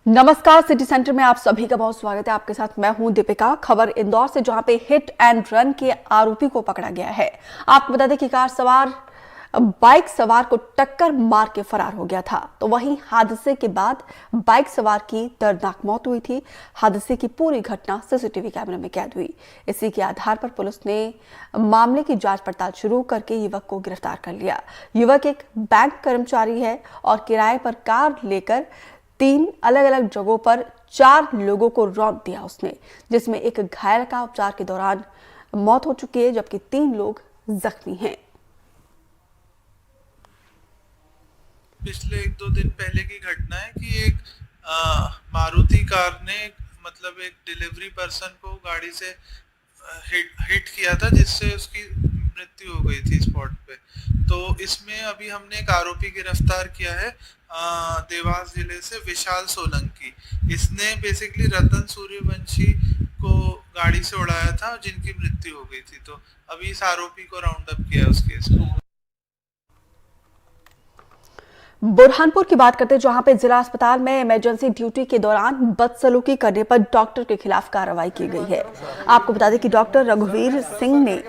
नमस्कार, city centre में आप सभी का बहुत स्वागत है। आपके साथ मैं हूं दीपिका। खबर इंदौर से, जहां पे हिट एंड रन के आरोपी को पकड़ा गया है। आपको बता दें कि बाइक सवार को टक्कर मार के फरार हो गया था। तो वहीं हादसे के बाद बाइक सवार की दर्दनाक मौत हुई थी। हादसे की पूरी घटना सीसीटीवी कैमरे में कैद हुई। इसी के आधार पर पुलिस ने मामले की जांच पड़ताल शुरू करके युवक को गिरफ्तार कर लिया। युवक एक बैंक कर्मचारी है और किराए पर कार लेकर 3 अलग अलग जगहों पर 4 लोगों को रौंद दिया उसने, जिसमें एक घायल का उपचार के दौरान मौत हो चुकी है, जबकि 3 लोग जख्मी हैं। पिछले 1-2 दिन पहले की घटना है कि एक मारुति कार ने एक डिलीवरी पर्सन को गाड़ी से हिट किया था, जिससे उसकी मृत्यु हो गई थी स्पॉट पे। तो इसमें अभी हमने एक आरोपी गिरफ्तार किया है देवास जिले से, विशाल सोलंकी। इसने बेसिकली रतन सूर्यवंशी को गाड़ी से उड़ाया था, जिनकी मृत्यु हो गई थी। तो अभी इस आरोपी को राउंड अप किया है उस केस में। बुरहानपुर की बात करते हैं, जहां पे जिला अस्पताल में इमरजेंसी ड्यूटी के दौरान बदसलूकी करने पर डॉक्टर के खिलाफ कार्रवाई की गई है। आपको बता दें कि डॉक्टर रघुवीर सिंह ने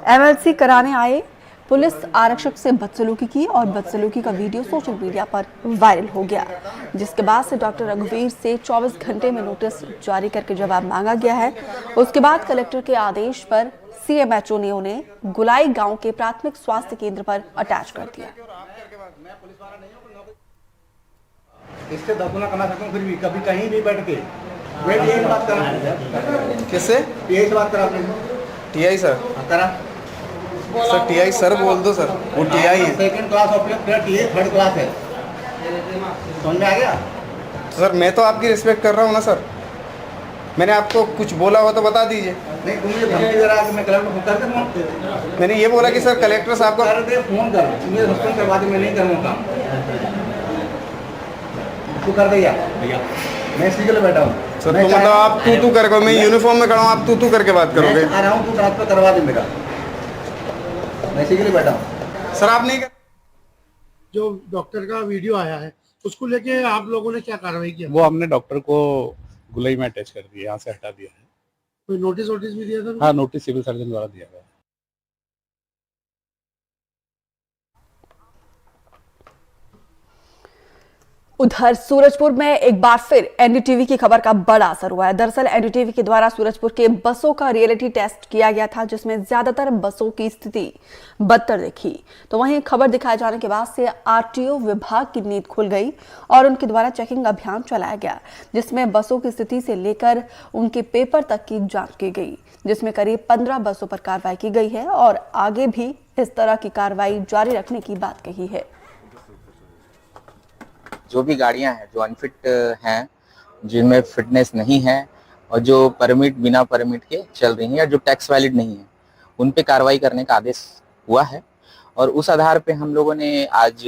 एमएलसी कराने आए पुलिस आरक्षक से बदसलूकी की और बदसलूकी का वीडियो सोशल मीडिया पर वायरल हो गया, जिसके बाद से डॉक्टर रघुवीर से 24 घंटे में नोटिस जारी करके जवाब मांगा गया है। उसके बाद कलेक्टर के आदेश पर सीएमएचओ ने उन्हें गुलाई गांव के प्राथमिक स्वास्थ्य केंद्र पर अटैच कर दिया। इससे दफना करना सकता हूँ, फिर भी कभी कहीं भी बैठ के वेट यही बात करा। किससे? यही बात करा आपने? TI sir. करा सर टीआई सर बोल दो सर, वो टीआई है। सेकंड क्लास ऑफिसर, तेरा टीआई थर्ड क्लास है। समझ में आ गया? सर मैं तो आपकी रिस्पेक्ट कर रहा हूँ ना सर। मैंने आपको कुछ बोला हो तो बता दीजिए। नहीं, तुम मुझे धमकी दे रहा है कि मैं कलेक्टर को कर दे फोन। मैंने ये बोला कि सर कलेक्टर साहब को कर दे, फोन कर, मुझे सस्पेंड करवा दे, मैं नहीं करूँगा काम। तू कर दे भैया, मैं इसी के लिए बैठा हूँ। सर तो मतलब आप तू करके, मैं यूनिफॉर्म में खड़ा हूँ, आप तू करके बात करोगे? आ रहा हूँ, तू ट्रांसफर करवा दे मेरा, मैं इसी के लिए बैठा हूँ। सर आप नहीं कर... जो डॉक्टर का वीडियो आया है उसको लेके आप लोगों ने क्या कार्रवाई किया? वो हमने डॉक्टर को गुलई में अटैच कर दिया, यहाँ से हटा दिया है। कोई नोटिस भी दिया था? हाँ, नोटिस सिविल सर्जन द्वारा दिया गया। उधर सूरजपुर में एक बार फिर एनडीटीवी की खबर का बड़ा असर हुआ है। दरअसल एनडीटीवी के द्वारा सूरजपुर के बसों का रियलिटी टेस्ट किया गया था, जिसमें ज्यादातर बसों की स्थिति बदतर दिखी। तो वहीं खबर दिखाए जाने के बाद से आरटीओ विभाग की नींद खुल गई और उनके द्वारा चेकिंग अभियान चलाया गया, जिसमें बसों की स्थिति से लेकर उनके पेपर तक की जांच की गई, जिसमें करीब 15 बसों पर कार्रवाई की गई है और आगे भी इस तरह की कार्रवाई जारी रखने की बात कही है। जो भी गाड़ियां हैं जो अनफिट हैं, जिनमें फिटनेस नहीं है और जो बिना परमिट के चल रही हैं या जो टैक्स वैलिड नहीं है, उन पे कार्रवाई करने का आदेश हुआ है। और उस आधार पे हम लोगों ने आज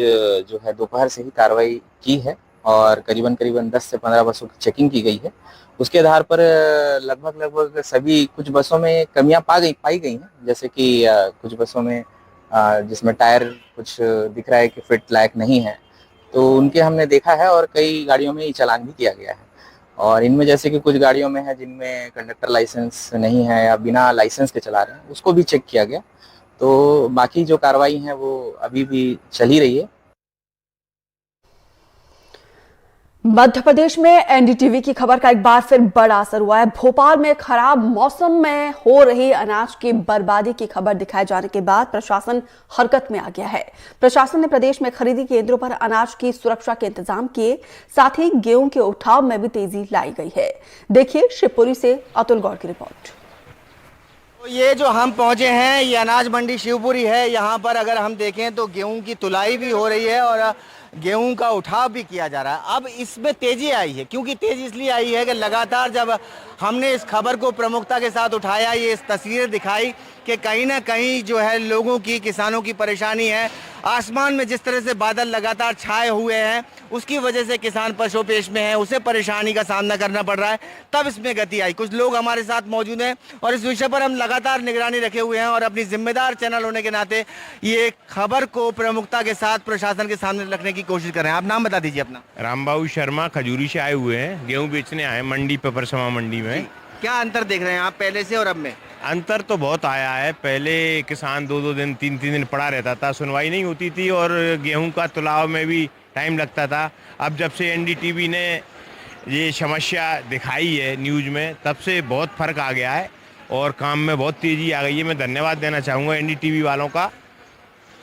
जो है दोपहर से ही कार्रवाई की है और करीबन 10 से 15 बसों की चेकिंग की गई है। उसके आधार पर लगभग सभी कुछ बसों में कमियां पाई गई हैं, जैसे कि कुछ बसों में जिसमें टायर कुछ दिख रहा है कि फिट लायक नहीं है, तो उनके हमने देखा है और कई गाड़ियों में चालान भी किया गया है। और इनमें जैसे कि कुछ गाड़ियों में है जिनमें कंडक्टर लाइसेंस नहीं है या बिना लाइसेंस के चला रहे हैं, उसको भी चेक किया गया। तो बाकी जो कार्रवाई है वो अभी भी चल ही रही है। मध्य प्रदेश में एनडीटीवी की खबर का एक बार फिर बड़ा असर हुआ है। भोपाल में खराब मौसम में हो रही अनाज की बर्बादी की खबर दिखाए जाने के बाद प्रशासन हरकत में आ गया है। प्रशासन ने प्रदेश में खरीदी केंद्रों पर अनाज की सुरक्षा के इंतजाम किए, साथ ही गेहूं के उठाव में भी तेजी लाई गई है। देखिए शिवपुरी से अतुल गौड़ की रिपोर्ट। तो ये जो हम पहुंचे हैं, ये अनाज मंडी शिवपुरी है। यहाँ पर अगर हम देखें तो गेहूं की तुलाई भी हो रही है और गेहूं का उठाव भी किया जा रहा है। अब इसमें तेजी आई है, क्योंकि तेजी इसलिए आई है कि लगातार जब हमने इस खबर को प्रमुखता के साथ उठाया, ये इस तस्वीरें दिखाई कि कहीं ना कहीं जो है लोगों की, किसानों की परेशानी है। आसमान में जिस तरह से बादल लगातार छाए हुए हैं, उसकी वजह से किसान पशुपेश में है, उसे परेशानी का सामना करना पड़ रहा है। तब इसमें गति आई। कुछ लोग हमारे साथ मौजूद हैं और इस विषय पर हम लगातार निगरानी रखे हुए हैं और अपनी जिम्मेदार चैनल होने के नाते ये खबर को प्रमुखता के साथ प्रशासन के सामने रखने की की कोशिश कर रहे हैं। आप नाम बता दीजिए अपना। रामबाबू शर्मा खजूरी से आए हुए हैं, गेहूं बेचने आए मंडी पे, परसमा मंडी में। क्या अंतर देख रहे हैं आप पहले से और अब में? अंतर तो बहुत आया है। पहले किसान 2-2 दिन 3-3 दिन पड़ा रहता था, सुनवाई नहीं होती थी और गेहूं का तुलाव में भी टाइम लगता था। अब जब से एनडीटीवी ने ये समस्या दिखाई है न्यूज़ में, तब से बहुत फर्क आ गया है और काम में बहुत तेज़ी आ गई है। मैं धन्यवाद देना चाहूँगा एनडीटीवी वालों का,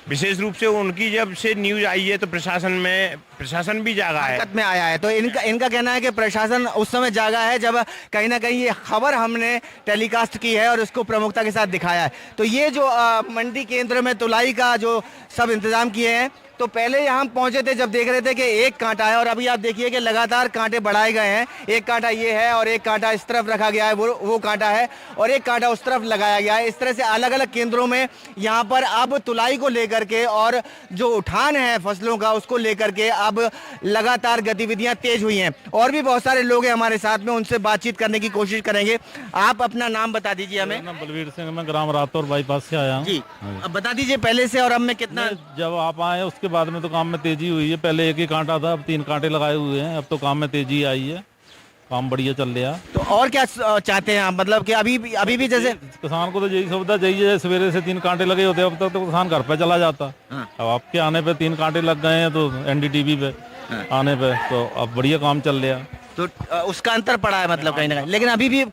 विशेष रूप से उनकी। जब से न्यूज़ आई है तो प्रशासन भी जागा है, हरकत में आया है। तो इनका कहना है कि प्रशासन उस समय जागा है जब कहीं ना कहीं ये खबर हमने टेलीकास्ट की है और उसको प्रमुखता के साथ दिखाया है। तो ये जो मंडी केंद्र में तुलाई का जो सब इंतजाम किए हैं, तो पहले यहाँ पहुंचे थे जब देख रहे थे कि एक कांटा है और अभी आप देखिए कि लगातार कांटे बढ़ाए गए हैं। एक कांटा ये है और एक कांटा इस तरफ रखा गया है, वो कांटा है और एक कांटा उस तरफ लगाया गया है। इस तरह से अलग अलग केंद्रों में यहाँ पर अब तुलाई को लेकर के और जो उठान है फसलों का उसको लेकर के अब लगातार गतिविधियां तेज हुई हैं। और भी बहुत सारे लोग हैं हमारे साथ में, उनसे बातचीत करने की कोशिश करेंगे। आप अपना नाम बता दीजिए हमें। बलवीर सिंह, मैं ग्राम रातौर बाईपास से आया हूँ जी, अब बता दीजिए पहले से और अब में कितना। जब आप आए उसके बाद में तो काम में तेजी हुई है। पहले एक ही कांटा था, अब 3 कांटे लगाए हुए हैं। अब तो काम में तेजी आई है, काम बढ़िया चल रहा है। तो और क्या चाहते हैं आप, मतलब कि अभी भी जैसे किसान को तो यही सुविधा चाहिए। सवेरे से 3 कांटे लगे होते, अब तक तो किसान घर पे चला जाता। अब आपके आने पे 3 कांटे लग गए हैं, तो एनडीटीवी पे आने पे तो अब बढ़िया काम चल रहा है। तो उसका अंतर पड़ा है मतलब कहीं ना कहीं। लेकिन अभी भी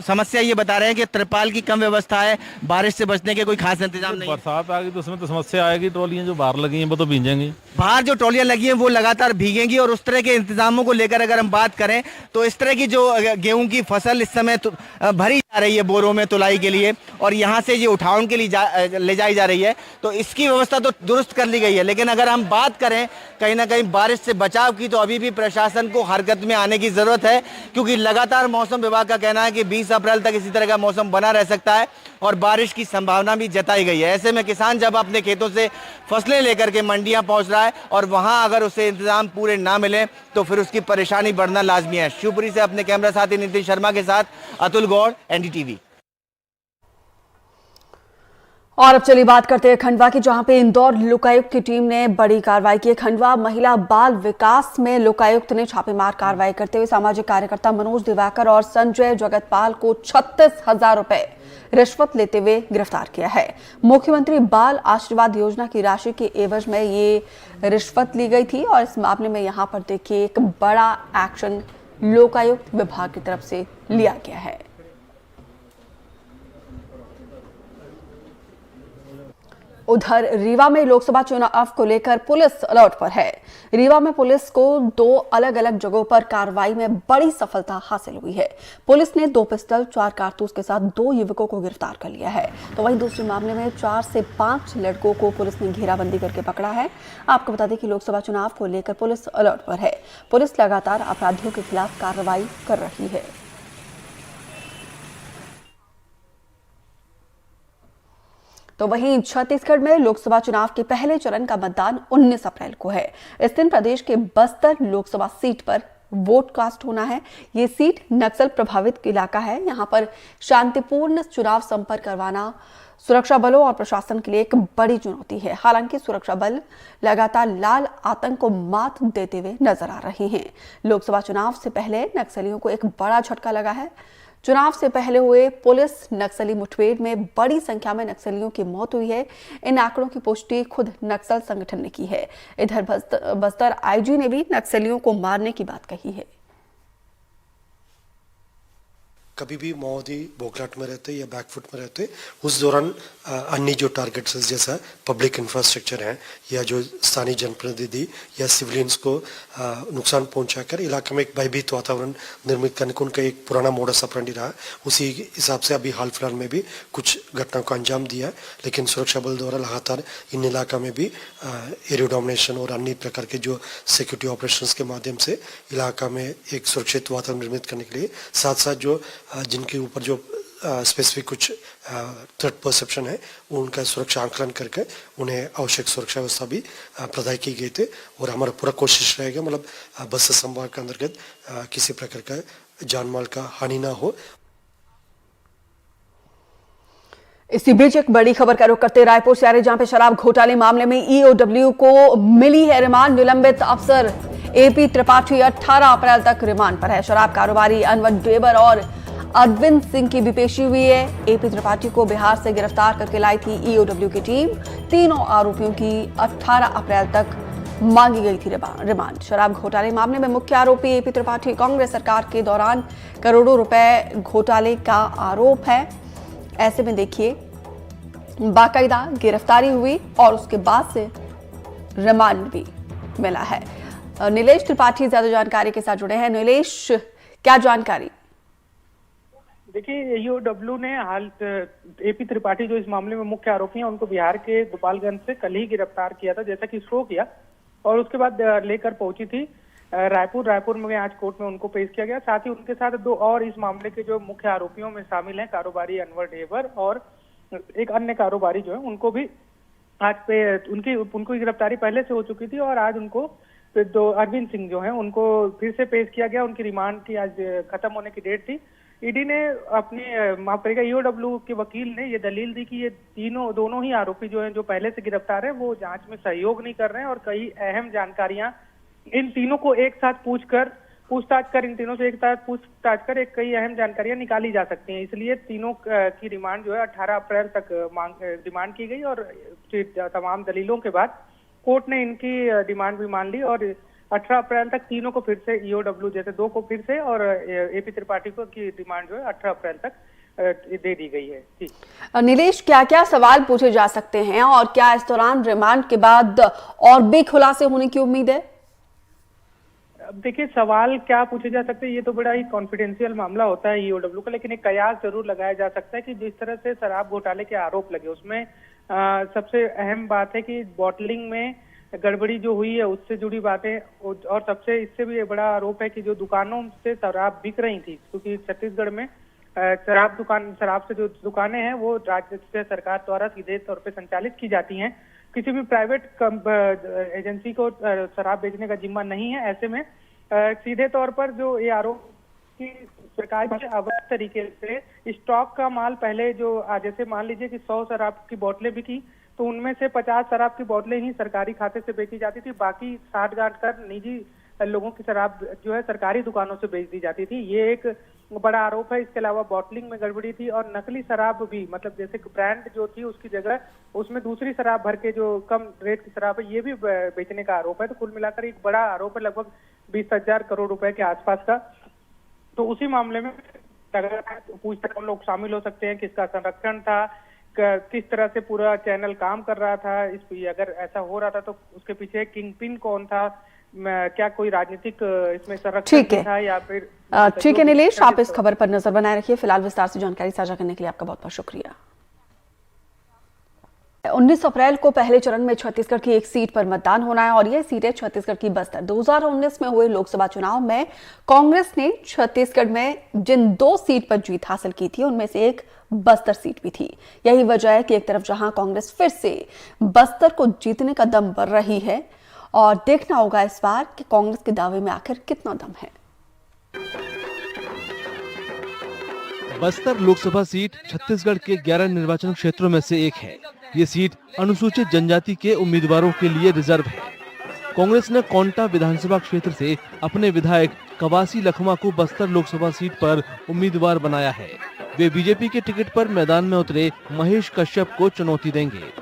समस्या ये बता रहे हैं कि त्रिपाल की कम व्यवस्था है, बारिश से बचने के कोई खास इंतजाम नहीं है। बरसात आ गई तो उसमें तो समस्या आएगी। ट्रॉलियां जो बाहर लगी हैं वो तो भींजेंगी। बाहर जो ट्रॉलियां लगी हैं वो लगातार भीगेंगी। और उस तरह के इंतजामों को लेकर अगर हम बात करें तो इस तरह की जो गेहूं की फसल इस समय भरी जा रही है बोरों में तुलाई के लिए और यहाँ से ये उठावन के लिए ले जाई जा रही है, तो इसकी व्यवस्था तो दुरुस्त कर ली गई है। लेकिन अगर हम बात करें कहीं ना कहीं बारिश से बचाव की, तो अभी भी प्रशासन को हरकत में आने की जरूरत है, क्योंकि लगातार मौसम विभाग का कहना है कि 20 अप्रैल तक इसी तरह का मौसम बना रह सकता है और बारिश की संभावना भी जताई गई है। ऐसे में किसान जब अपने खेतों से फसलें लेकर के मंडियां पहुंच रहा है और वहां अगर उसे इंतजाम पूरे ना मिले तो फिर उसकी परेशानी बढ़ना लाजमी है। शिवपुरी से अपने कैमरा साथी नितिन शर्मा के साथ अतुल गौड़, एनडीटीवी। और अब चलिए बात करते हैं खंडवा की, जहां पे इंदौर लोकायुक्त की टीम ने बड़ी कार्रवाई की। खंडवा महिला बाल विकास में लोकायुक्त ने छापेमार कार्रवाई करते हुए सामाजिक कार्यकर्ता मनोज दिवाकर और संजय जगतपाल को 36,000 रुपए रिश्वत लेते हुए गिरफ्तार किया है। मुख्यमंत्री बाल आशीर्वाद योजना की राशि के एवज में ये रिश्वत ली गई थी और इस मामले में यहां पर देखिए एक बड़ा एक्शन लोकायुक्त विभाग की तरफ से लिया गया है। उधर रीवा में लोकसभा चुनाव को लेकर पुलिस अलर्ट पर है। रीवा में पुलिस को 2 अलग अलग जगहों पर कार्रवाई में बड़ी सफलता हासिल हुई है। पुलिस ने 2 पिस्टल, 4 कारतूस के साथ 2 युवकों को गिरफ्तार कर लिया है। तो वहीं दूसरे मामले में 4 से 5 लड़कों को पुलिस ने घेराबंदी करके पकड़ा है। आपको बता दें कि लोकसभा चुनाव को लेकर पुलिस अलर्ट पर है। पुलिस लगातार अपराधियों के खिलाफ कार्रवाई कर रही है। तो वहीं छत्तीसगढ़ में लोकसभा चुनाव के पहले चरण का मतदान 19 अप्रैल को है। इस दिन प्रदेश के बस्तर लोकसभा सीट पर वोट कास्ट होना है। ये सीट नक्सल प्रभावित इलाका है। यहाँ पर शांतिपूर्ण चुनाव संपन्न करवाना सुरक्षा बलों और प्रशासन के लिए एक बड़ी चुनौती है। हालांकि सुरक्षा बल लगातार लाल आतंक को मात देते हुए नजर आ रहे हैं। लोकसभा चुनाव से पहले नक्सलियों को एक बड़ा झटका लगा है। चुनाव से पहले हुए पुलिस नक्सली मुठभेड़ में बड़ी संख्या में नक्सलियों की मौत हुई है। इन आंकड़ों की पुष्टि खुद नक्सल संगठन ने की है। इधर बस्तर आईजी ने भी नक्सलियों को मारने की बात कही है। कभी भी माओवादी बोखलाट में रहते या बैकफुट में रहते, उस दौरान अन्य जो टारगेट्स जैसा पब्लिक इंफ्रास्ट्रक्चर है या जो स्थानीय जनप्रतिनिधि या सिविलियंस को नुकसान पहुंचाकर इलाके में एक भयभीत वातावरण निर्मित करने को उनका एक पुराना मोडस ऑपरेंडी रहा। उसी हिसाब से अभी हाल फिलहाल में भी कुछ घटनाओं को अंजाम दिया, लेकिन सुरक्षा बल द्वारा लगातार इन इलाका में भी एरिया डोमिनेशन और अन्य प्रकार के जो सिक्योरिटी ऑपरेशंस के माध्यम से इलाका में एक सुरक्षित वातावरण निर्मित करने के लिए साथ साथ जो जिनके ऊपर जो स्पेसिफिक कुछ थ्रेट परसेप्शन है उनका सुरक्षा आंकलन करके उन्हें आवश्यक सुरक्षा व्यवस्था भी प्रदान की गई थे। और हमारा पूरा कोशिश रहेगा मतलब बस संभाग के अंतर्गत किसी प्रकार का जान माल का हानि ना हो। इसी बीच एक बड़ी खबर का रुख करते रायपुर से आ रहे, जहां पे शराब घोटाले मामले में ईओडब्ल्यू को मिली है रिमांड। निलंबित अफसर एपी त्रिपाठी 18 अप्रैल तक रिमांड पर है। शराब कारोबारी अनवर डेवर और अरविंद सिंह की भी पेशी हुई है। एपी त्रिपाठी को बिहार से गिरफ्तार करके लाई थी ईओडब्ल्यू की टीम। तीनों आरोपियों की 18 अप्रैल तक मांगी गई थी रिमांड। शराब घोटाले मामले में मुख्य आरोपी एपी त्रिपाठी कांग्रेस सरकार के दौरान करोड़ों रुपए घोटाले का आरोप है। ऐसे में देखिए, बाकायदा गिरफ्तारी हुई और उसके बाद से रिमांड भी मिला है। नीलेश त्रिपाठी ज्यादा जानकारी के साथ जुड़े हैं। नीलेश, क्या जानकारी? देखिए, ईओडब्ल्यू ने हाल एपी त्रिपाठी जो इस मामले में मुख्य आरोपी हैं, उनको बिहार के गोपालगंज से कल ही गिरफ्तार किया था, जैसा कि शो किया, और उसके बाद लेकर पहुंची थी रायपुर में आज कोर्ट में उनको पेश किया गया। साथ ही उनके साथ दो और इस मामले के जो मुख्य आरोपियों में शामिल हैं, कारोबारी अनवर डेवर और एक अन्य कारोबारी जो है, उनको भी आज पे उनको गिरफ्तारी पहले से हो चुकी थी और आज उनको दो अरविंद सिंह जो हैं उनको फिर से पेश किया गया। उनकी रिमांड की आज खत्म होने की डेट थी। ईडी ने अपने माफ करेगा ईओडब्ल्यू के वकील ने ये दलील दी कि ये दोनों ही आरोपी जो हैं, जो पहले से गिरफ्तार है, वो जांच में सहयोग नहीं कर रहे हैं और कई अहम जानकारियां इन तीनों को एक साथ पूछताछ कर इन तीनों से एक साथ पूछताछ कर कई अहम जानकारियां निकाली जा सकती हैं। इसलिए तीनों की रिमांड जो है 18 अप्रैल तक डिमांड की गई और तमाम दलीलों के बाद कोर्ट ने इनकी डिमांड भी मान ली और 18 अप्रैल तक तीनों को फिर से ईओडब्ल्यू जैसे दो को फिर से और एपी त्रिपाठी को की डिमांड जो है 18 अप्रैल तक दे दी गई है। नीलेश, क्या क्या सवाल पूछे जा सकते हैं और क्या इस दौरान रिमांड के बाद और भी खुलासे होने की उम्मीद है? अब देखिए, सवाल क्या पूछे जा सकते हैं, ये तो बड़ा ही कॉन्फिडेंशियल मामला होता है ईओडब्ल्यू का, लेकिन एक कयास जरूर लगाया जा सकता है कि जिस तरह से शराब घोटाले के आरोप लगे, उसमें सबसे अहम बात है कि बॉटलिंग में गड़बड़ी जो हुई है उससे जुड़ी बातें, और सबसे इससे भी बड़ा आरोप है कि जो दुकानों से शराब बिक रही थी, क्योंकि छत्तीसगढ़ में शराब से जो दुकानें हैं वो राज्य सरकार द्वारा सीधे तौर पे संचालित की जाती हैं। किसी भी प्राइवेट एजेंसी को शराब बेचने का जिम्मा नहीं है। ऐसे में सीधे तौर पर जो ये आरोप कि सरकार के अवैध तरीके से स्टॉक का माल पहले जो जैसे मान लीजिए कि 100 शराब की बोतलें बिकी तो उनमें से 50 शराब की बोतलें ही सरकारी खाते से बेची जाती थी, बाकी साठ गांठ कर निजी लोगों की शराब जो है सरकारी दुकानों से बेच दी जाती थी। ये एक बड़ा आरोप है। इसके अलावा बॉटलिंग में गड़बड़ी थी और नकली शराब भी, मतलब जैसे ब्रांड जो थी उसकी जगह उसमें दूसरी शराब भर के जो कम रेट की शराब है ये भी बेचने का आरोप है। तो कुल मिलाकर एक बड़ा आरोप है, लगभग 20,000 करोड़ रुपए के आसपास का। तो उसी मामले में अगर पूछताछ लोग शामिल हो सकते हैं, किसका संरक्षण था, किस तरह से पूरा चैनल काम कर रहा था, अगर ऐसा हो रहा था तो उसके पीछे किंग पिन कौन था, क्या कोई राजनीतिक इसमें संरक्षण था या फिर। ठीक है नीलेश, आप इस खबर पर नजर बनाए रखिए। फिलहाल विस्तार से जानकारी साझा करने के लिए आपका बहुत बहुत शुक्रिया। 19 अप्रैल को पहले चरण में छत्तीसगढ़ की एक सीट पर मतदान होना है और यह सीट है छत्तीसगढ़ की बस्तर। 2019 में हुए लोकसभा चुनाव में कांग्रेस ने छत्तीसगढ़ में जिन 2 सीट पर जीत हासिल की थी उनमें से एक बस्तर सीट भी थी। यही वजह है कि एक तरफ जहां कांग्रेस फिर से बस्तर को जीतने का दम भर रही है और देखना होगा इस बार कि कांग्रेस के दावे में आखिर कितना दम है। बस्तर लोकसभा सीट छत्तीसगढ़ के 11 निर्वाचन क्षेत्रों में से एक है। ये सीट अनुसूचित जनजाति के उम्मीदवारों के लिए रिजर्व है। कांग्रेस ने कोंटा विधानसभा क्षेत्र से अपने विधायक कवासी लखमा को बस्तर लोकसभा सीट पर उम्मीदवार बनाया है। वे बीजेपी के टिकट पर मैदान में उतरे महेश कश्यप को चुनौती देंगे।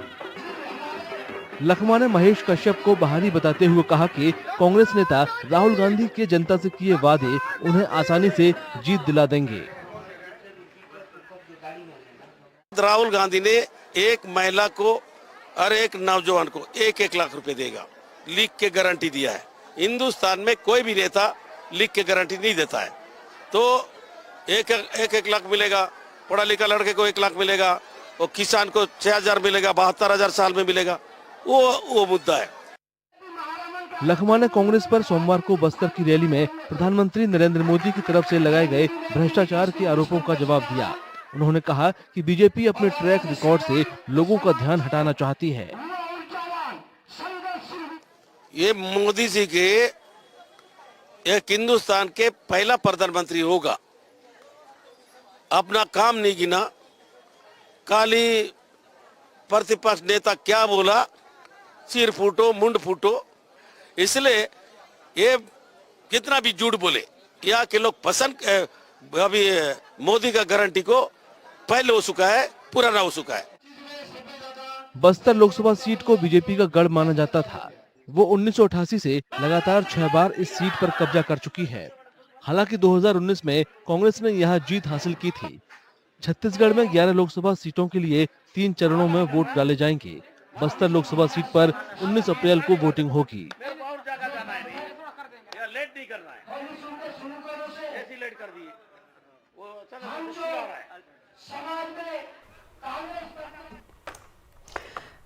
लखमा ने महेश कश्यप को बाहरी बताते हुए कहा कि कांग्रेस नेता राहुल गांधी के जनता से किए वादे उन्हें आसानी से जीत दिला देंगे। राहुल गांधी ने एक महिला को और एक नौजवान को 1-1 लाख रुपए देगा, लिख के गारंटी दिया है। हिंदुस्तान में कोई भी नेता लिख के गारंटी नहीं देता है। तो एक लाख मिलेगा, पढ़ा लिखा लड़के को 1 लाख मिलेगा, और किसान को 6,000 मिलेगा, 72,000 साल में मिलेगा, वो मुद्दा है। लखमा ने कांग्रेस पर सोमवार को बस्तर की रैली में प्रधानमंत्री नरेंद्र मोदी की तरफ से लगाए गए भ्रष्टाचार के आरोपों का जवाब दिया। उन्होंने कहा कि बीजेपी अपने ट्रैक रिकॉर्ड से लोगों का ध्यान हटाना चाहती है। ये मोदी जी के एक हिंदुस्तान के पहला प्रधानमंत्री होगा। अपना काम नहीं गिना, काली प्रतिपक्ष नेता क्या बोला, सिर फूटो मुंड फूटो। इसलिए ये कितना भी झूठ बोले, यहाँ के लोग पसंद अभी मोदी का गारंटी को पहले हो चुका है, पुराना हो चुका है। बस्तर लोकसभा सीट को बीजेपी का गढ़ माना जाता था। वो 1988 से लगातार 6 बार इस सीट पर कब्जा कर चुकी है। हालांकि 2019 में कांग्रेस ने यहां जीत हासिल की थी। छत्तीसगढ़ में 11 लोकसभा सीटों के लिए 3 चरणों में वोट डाले जाएंगे। बस्तर लोकसभा सीट पर 19 अप्रैल को वोटिंग होगी।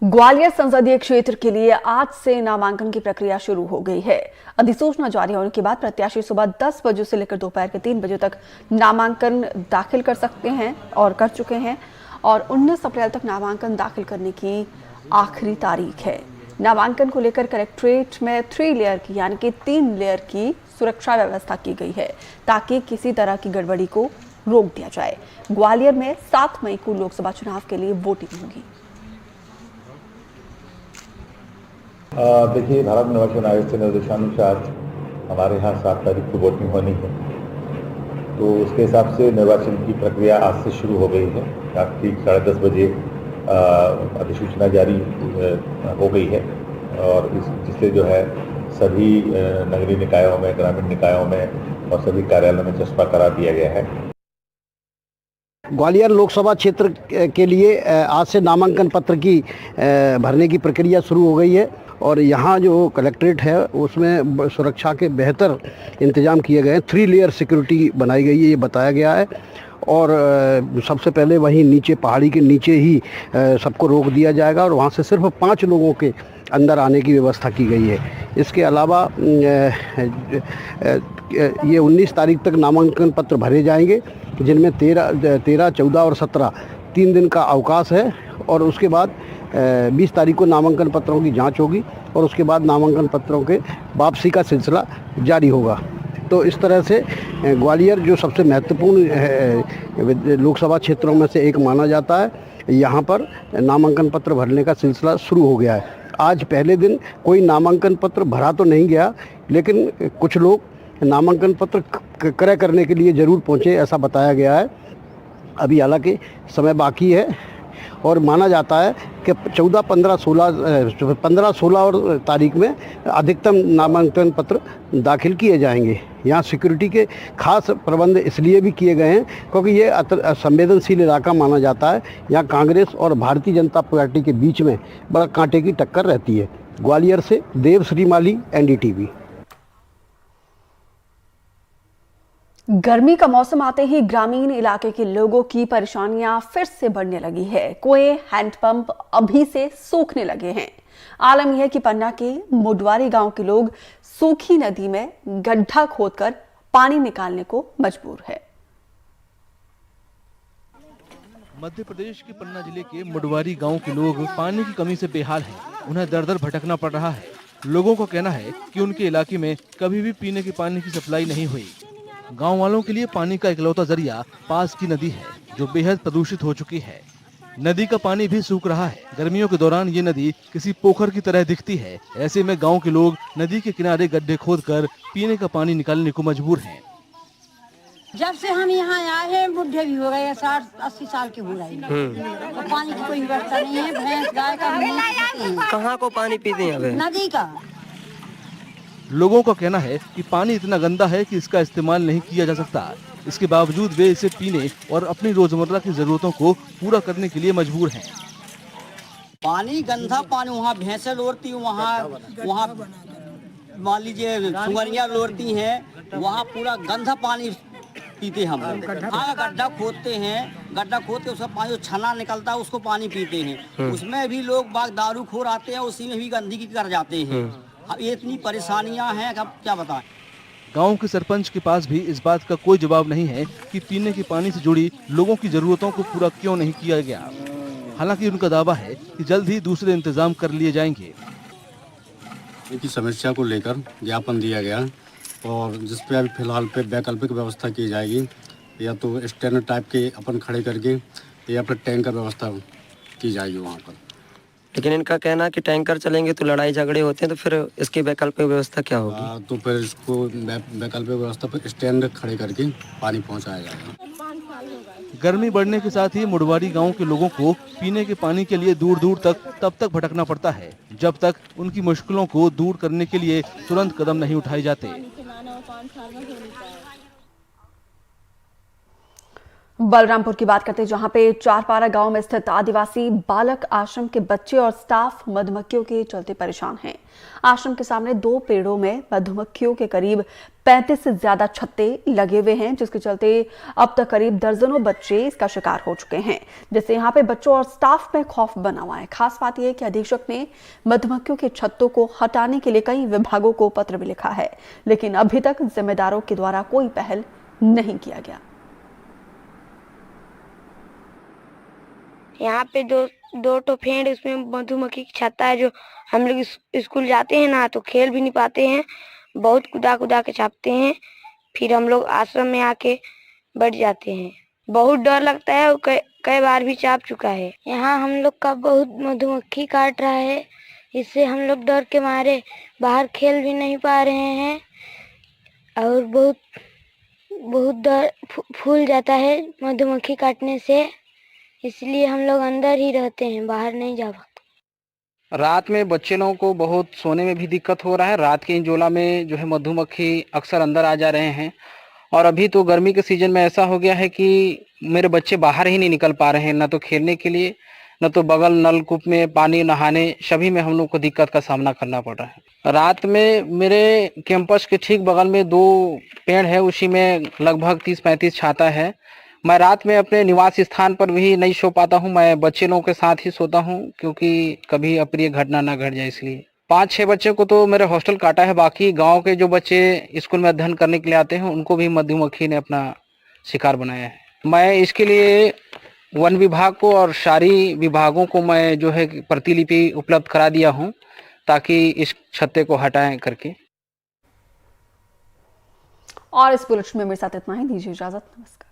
ग्वालियर संसदीय क्षेत्र के लिए आज से नामांकन की प्रक्रिया शुरू हो गई है। अधिसूचना जारी होने के बाद प्रत्याशी सुबह 10 बजे से लेकर दोपहर के 3 बजे तक नामांकन दाखिल कर सकते हैं और कर चुके हैं और 19 अप्रैल तक नामांकन दाखिल करने की आखिरी तारीख है। नामांकन को लेकर कलेक्ट्रेट में 3 लेयर की यानी कि 3 लेयर की सुरक्षा व्यवस्था की गई है ताकि किसी तरह की गड़बड़ी को रोक दिया जाए। ग्वालियर में 7 मई को लोकसभा चुनाव के लिए वोटिंग होगी। देखिए, भारत निर्वाचन आयोग के निर्देशानुसार हमारे यहाँ 7 तारीख को वोटिंग होनी है, तो उसके हिसाब से निर्वाचन की प्रक्रिया आज से शुरू हो गई है। आज ठीक 10:30 बजे अधिसूचना जारी हो गई है और जिससे जो है सभी नगरीय निकायों में, ग्रामीण निकायों में और सभी कार्यालयों में चस्पा करा दिया गया है। ग्वालियर लोकसभा क्षेत्र के लिए आज से नामांकन पत्र की भरने की प्रक्रिया शुरू हो गई है और यहाँ जो कलेक्ट्रेट है उसमें सुरक्षा के बेहतर इंतजाम किए गए हैं। 3 लेयर सिक्योरिटी बनाई गई है, ये बताया गया है। और सबसे पहले वहीं नीचे पहाड़ी के नीचे ही सबको रोक दिया जाएगा और वहाँ से सिर्फ 5 लोगों के अंदर आने की व्यवस्था की गई है। इसके अलावा ये 19 तारीख तक नामांकन पत्र भरे जाएंगे, जिनमें 13, 14 और 17 3 दिन का अवकाश है और उसके बाद 20 तारीख को नामांकन पत्रों की जांच होगी और उसके बाद नामांकन पत्रों के वापसी का सिलसिला जारी होगा। तो इस तरह से ग्वालियर जो सबसे महत्वपूर्ण लोकसभा क्षेत्रों में से एक माना जाता है, यहाँ पर नामांकन पत्र भरने का सिलसिला शुरू हो गया है। आज पहले दिन कोई नामांकन पत्र भरा तो नहीं गया, लेकिन कुछ लोग नामांकन पत्र क्रय करने के लिए ज़रूर पहुँचे, ऐसा बताया गया है। अभी हालांकि समय बाकी है और माना जाता है कि 14, 15, 16 और तारीख में अधिकतम नामांकन पत्र दाखिल किए जाएंगे। यहाँ सिक्योरिटी के खास प्रबंध इसलिए भी किए गए हैं क्योंकि ये संवेदनशील इलाका माना जाता है। यहाँ कांग्रेस और भारतीय जनता पार्टी के बीच में बड़ा कांटे की टक्कर रहती है। ग्वालियर से देव श्रीमाली, NDTV। गर्मी का मौसम आते ही ग्रामीण इलाके के लोगों की परेशानियां फिर से बढ़ने लगी है। कुएं, हैंडपंप अभी से सूखने लगे हैं। आलम यह है कि पन्ना के मुडवारी गांव के लोग सूखी नदी में गड्ढा खोदकर पानी निकालने को मजबूर है। मध्य प्रदेश के पन्ना जिले के मुडवारी गांव के लोग पानी की कमी से बेहाल हैं। उन्हें दर दर भटकना पड़ रहा है। लोगों का कहना है कि उनके इलाके में कभी भी पीने के पानी की सप्लाई नहीं हुई। गांव वालों के लिए पानी का इकलौता जरिया पास की नदी है, जो बेहद प्रदूषित हो चुकी है। नदी का पानी भी सूख रहा है। गर्मियों के दौरान ये नदी किसी पोखर की तरह दिखती है। ऐसे में गांव के लोग नदी के किनारे गड्ढे खोदकर पीने का पानी निकालने को मजबूर हैं। जब से हम यहाँ आए हैं बुढ़े भी हो गए, 60-80 साल के हो गए, तो पानी की कोई व्यवस्था नहीं है। भैंस गाय का कहाँ को पानी पीते हैं? नदी का। लोगों का कहना है कि पानी इतना गंदा है कि इसका इस्तेमाल नहीं किया जा सकता। इसके बावजूद वे इसे पीने और अपनी रोजमर्रा की जरूरतों को पूरा करने के लिए मजबूर हैं। पानी गंदा पानी, वहाँ भैंसें लोड़ती, वहाँ मान लीजिए सुअरियाँ लोड़ती हैं, वहाँ पूरा गंदा पानी पीते हम। हाँ, गड्ढा खोदते हैं, गड्ढा खोद के उसका पानी छना निकलता है, उसको पानी पीते हैं। उसमें भी लोग बाग दारू खोर आते हैं, उसी में भी गंदगी कर जाते हैं। अब ये इतनी परेशानियां हैं, अब क्या बताएं। गांव के सरपंच के पास भी इस बात का कोई जवाब नहीं है कि पीने के पानी से जुड़ी लोगों की जरूरतों को पूरा क्यों नहीं किया गया। हालांकि उनका दावा है कि जल्द ही दूसरे इंतजाम कर लिए जाएंगे। की समस्या को लेकर ज्ञापन दिया गया और जिस पे अभी फिलहाल पे वैकल्पिक व्यवस्था की जाएगी, या तो स्टैंड टाइप के अपन खड़े करके या फिर टैंकर व्यवस्था की जाएगी वहाँ पर। लेकिन इनका कहना कि टैंकर चलेंगे तो लड़ाई झगड़े होते हैं, तो फिर इसकी वैकल्पिक व्यवस्था क्या होगी? तो फिर इसको वैकल्पिक व्यवस्था पर स्टैंड खड़े करके पानी पहुँचाया जाएगा। गर्मी बढ़ने के साथ ही मुडवारी गांव के लोगों को पीने के पानी के लिए दूर दूर तक तब तक भटकना पड़ता है जब तक उनकी मुश्किलों को दूर करने के लिए तुरंत कदम नहीं उठाए जाते। बलरामपुर की बात करते हैं, जहां पे चारपारा गांव में स्थित आदिवासी बालक आश्रम के बच्चे और स्टाफ मधुमक्खियों के चलते परेशान हैं। आश्रम के सामने 2 पेड़ों में मधुमक्खियों के करीब 35 से ज्यादा छत्ते लगे हुए हैं, जिसके चलते अब तक करीब दर्जनों बच्चे इसका शिकार हो चुके हैं, जिससे यहाँ पे बच्चों और स्टाफ में खौफ बना हुआ है। खास बात यह है कि अधीक्षक ने मधुमक्खियों के छत्तों को हटाने के लिए कई विभागों को पत्र भी लिखा है, लेकिन अभी तक जिम्मेदारों के द्वारा कोई पहल नहीं किया गया। यहाँ पे दो फेंड उसमें मधुमक्खी की छत्ता है। जो हम लोग स्कूल जाते हैं ना तो खेल भी नहीं पाते हैं, बहुत कुदा के छापते हैं, फिर हम लोग आश्रम में आके बैठ जाते हैं। बहुत डर लगता है, कई बार भी चाप चुका है। यहाँ हम लोग का बहुत मधुमक्खी काट रहा है, इससे हम लोग डर के मारे बाहर खेल भी नहीं पा रहे हैं और बहुत डर फूल जाता है मधुमक्खी काटने से, इसलिए हम लोग अंदर ही रहते हैं, बाहर नहीं जा पाते। रात में बच्चे लोगों को बहुत सोने में भी दिक्कत हो रहा है। रात के इंजोला में जो है मधुमक्खी अक्सर अंदर आ जा रहे हैं और अभी तो गर्मी के सीजन में ऐसा हो गया है कि मेरे बच्चे बाहर ही नहीं निकल पा रहे हैं, ना तो खेलने के लिए, न तो बगल नलकूप में पानी नहाने, सभी में हम लोग को दिक्कत का सामना करना पड़ रहा है। रात में मेरे कैंपस के ठीक बगल में 2 पेड़ है, उसी में लगभग 30-35 छाता है। मैं रात में अपने निवास स्थान पर भी नहीं सो पाता हूँ, मैं बच्चे लोगों के साथ ही सोता हूँ क्योंकि कभी अप्रिय घटना ना घट जाए इसलिए। 5-6 बच्चे को तो मेरे हॉस्टल काटा है, बाकी गांव के जो बच्चे स्कूल में अध्ययन करने के लिए आते हैं उनको भी मधुमक्खी ने अपना शिकार बनाया है। मैं इसके लिए वन विभाग को और सारी विभागों को मैं जो है प्रतिलिपि उपलब्ध करा दिया हूँ ताकि इस छत्ते को हटाएं करके। और इस बुलेटिन में मेरे साथ इतना ही, दीजिए इजाजत, नमस्कार।